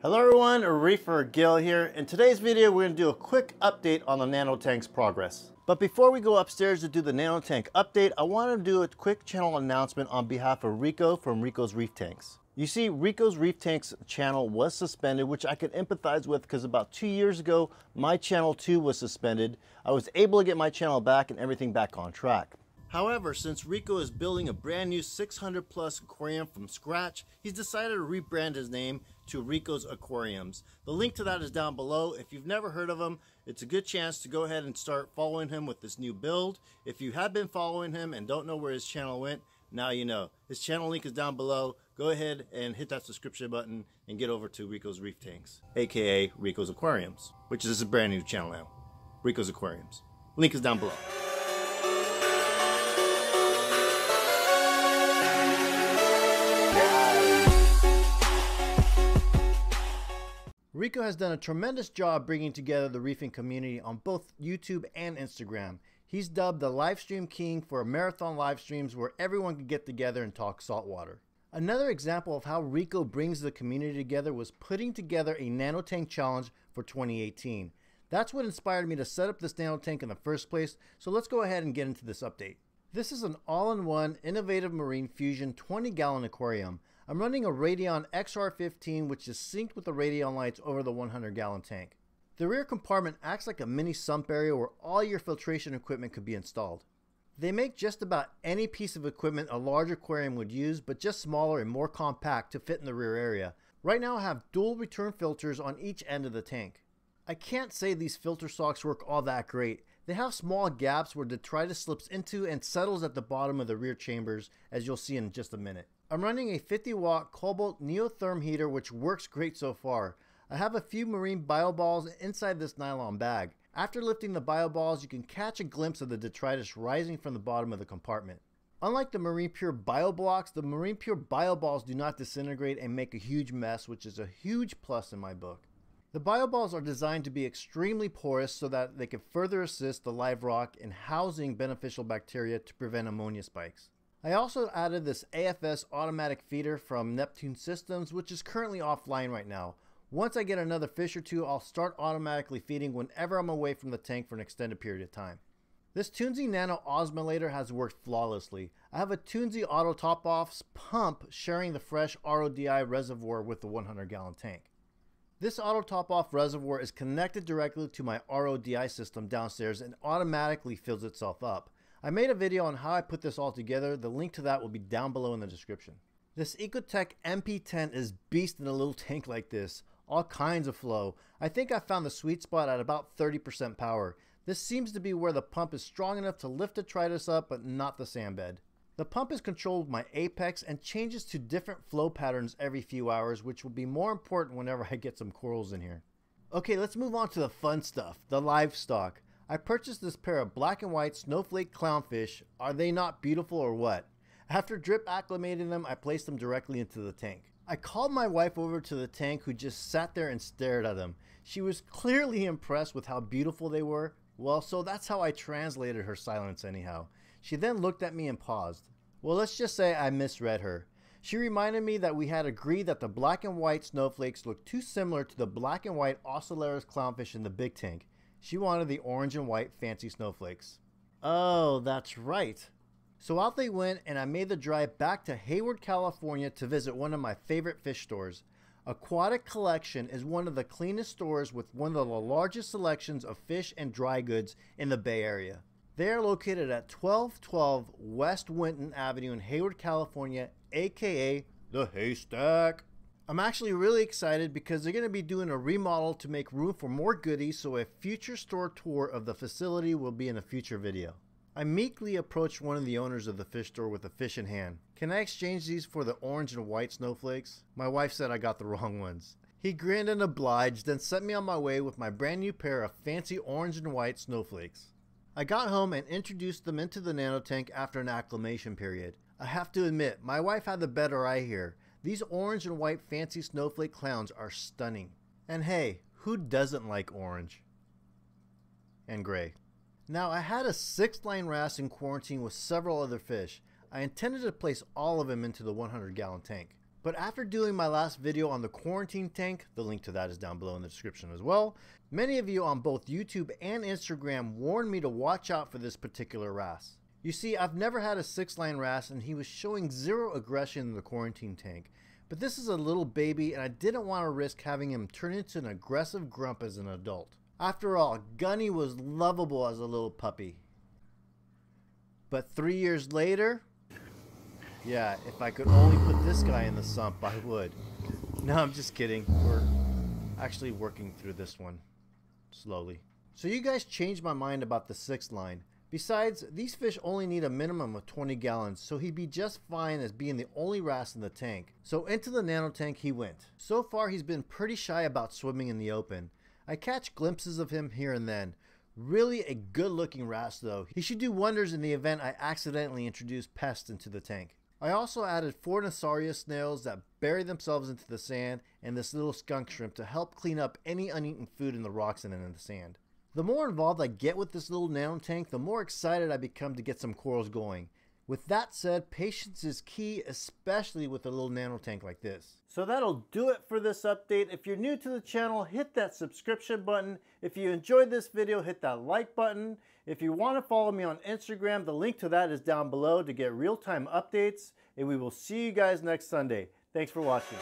Hello everyone, ReeferGil here. In today's video, we're going to do a quick update on the Nano tank's progress. But before we go upstairs to do the Nano tank update, I want to do a quick channel announcement on behalf of Rico from Rico's Reef Tanks. You see, Rico's Reef Tanks channel was suspended, which I could empathize with because about 2 years ago, my channel too was suspended. I was able to get my channel back and everything back on track. However, since Rico is building a brand new 600 plus aquarium from scratch, he's decided to rebrand his name to Rico's Aquariums. The link to that is down below. If you've never heard of him, it's a good chance to go ahead and start following him with this new build. If you have been following him and don't know where his channel went, now you know. His channel link is down below. Go ahead and hit that subscription button and get over to Rico's Reef Tanks, aka Rico's Aquariums, which is a brand new channel now. Rico's Aquariums. Link is down below. Rico has done a tremendous job bringing together the reefing community on both YouTube and Instagram. He's dubbed the Livestream King for marathon live streams where everyone can get together and talk saltwater. Another example of how Rico brings the community together was putting together a Nano Tank challenge for 2018. That's what inspired me to set up this Nano Tank in the first place, so let's go ahead and get into this update. This is an all-in-one innovative marine fusion 20-gallon aquarium. I'm running a Radion XR15 which is synced with the Radion lights over the 100-gallon tank. The rear compartment acts like a mini sump area where all your filtration equipment could be installed. They make just about any piece of equipment a large aquarium would use, but just smaller and more compact to fit in the rear area. Right now I have dual return filters on each end of the tank. I can't say these filter socks work all that great. They have small gaps where detritus slips into and settles at the bottom of the rear chambers, as you'll see in just a minute. I'm running a 50-watt Cobalt Neotherm heater which works great so far. I have a few marine bioballs inside this nylon bag. After lifting the bioballs, you can catch a glimpse of the detritus rising from the bottom of the compartment. Unlike the Marine Pure BioBlocks, the Marine Pure BioBalls do not disintegrate and make a huge mess, which is a huge plus in my book. The bioballs are designed to be extremely porous so that they can further assist the live rock in housing beneficial bacteria to prevent ammonia spikes. I also added this Afs Automatic Feeder from Neptune Systems, which is currently offline right now. Once I get another fish or two, I'll start automatically feeding whenever I'm away from the tank for an extended period of time. This Tunze Nano osmolator has worked flawlessly. I have a Tunze Auto Top-Offs pump sharing the fresh RODI reservoir with the 100-gallon tank. This Auto Top-Off reservoir is connected directly to my RODI system downstairs and automatically fills itself up. I made a video on how I put this all together. The link to that will be down below in the description. This Ecotech MP10 is beast in a little tank like this. All kinds of flow. I think I found the sweet spot at about 30% power. This seems to be where the pump is strong enough to lift detritus up but not the sand bed. The pump is controlled with my apex and changes to different flow patterns every few hours, which will be more important whenever I get some corals in here. Okay, let's move on to the fun stuff, the livestock. I purchased this pair of black and white snowflake clownfish. Are they not beautiful or what? After drip acclimating them, I placed them directly into the tank. I called my wife over to the tank who just sat there and stared at them. She was clearly impressed with how beautiful they were. Well, so that's how I translated her silence anyhow. She then looked at me and paused. Well, let's just say I misread her. She reminded me that we had agreed that the black and white snowflakes looked too similar to the black and white Ocellaris clownfish in the big tank. She wanted the orange and white fancy snowflakes. Oh, that's right. So out they went and I made the drive back to Hayward, California to visit one of my favorite fish stores. Aquatic Collection is one of the cleanest stores with one of the largest selections of fish and dry goods in the Bay Area. They are located at 1212 West Winton Avenue in Hayward, California, aka the Haystack. I'm actually really excited because they're going to be doing a remodel to make room for more goodies, so a future store tour of the facility will be in a future video. I meekly approached one of the owners of the fish store with a fish in hand. Can I exchange these for the orange and white snowflakes? My wife said I got the wrong ones. He grinned and obliged, then sent me on my way with my brand new pair of fancy orange and white snowflakes. I got home and introduced them into the Nano tank after an acclimation period. I have to admit, my wife had the better eye here. These orange and white fancy snowflake clowns are stunning. And hey, who doesn't like orange? And gray. Now, I had a 6-line wrasse in quarantine with several other fish. I intended to place all of them into the 100-gallon tank. But after doing my last video on the quarantine tank, the link to that is down below in the description as well, many of you on both YouTube and Instagram warned me to watch out for this particular wrasse. You see, I've never had a 6-line wrasse and he was showing zero aggression in the quarantine tank. But this is a little baby and I didn't want to risk having him turn into an aggressive grump as an adult. After all, Gunny was lovable as a little puppy. But 3 years later, yeah, if I could only put this guy in the sump, I would. No, I'm just kidding. We're actually working through this one slowly. So you guys changed my mind about the 6-line. Besides, these fish only need a minimum of 20 gallons, so he'd be just fine as being the only wrasse in the tank. So into the nano tank he went. So far he's been pretty shy about swimming in the open. I catch glimpses of him here and then. Really a good looking wrasse though. He should do wonders in the event I accidentally introduce pests into the tank. I also added 4 Nassarius snails that bury themselves into the sand and this little skunk shrimp to help clean up any uneaten food in the rocks and in the sand. The more involved I get with this little nano tank, the more excited I become to get some corals going. With that said, patience is key, especially with a little nano tank like this. So that'll do it for this update. If you're new to the channel, hit that subscription button. If you enjoyed this video, hit that like button. If you want to follow me on Instagram, the link to that is down below to get real-time updates. And we will see you guys next Sunday. Thanks for watching.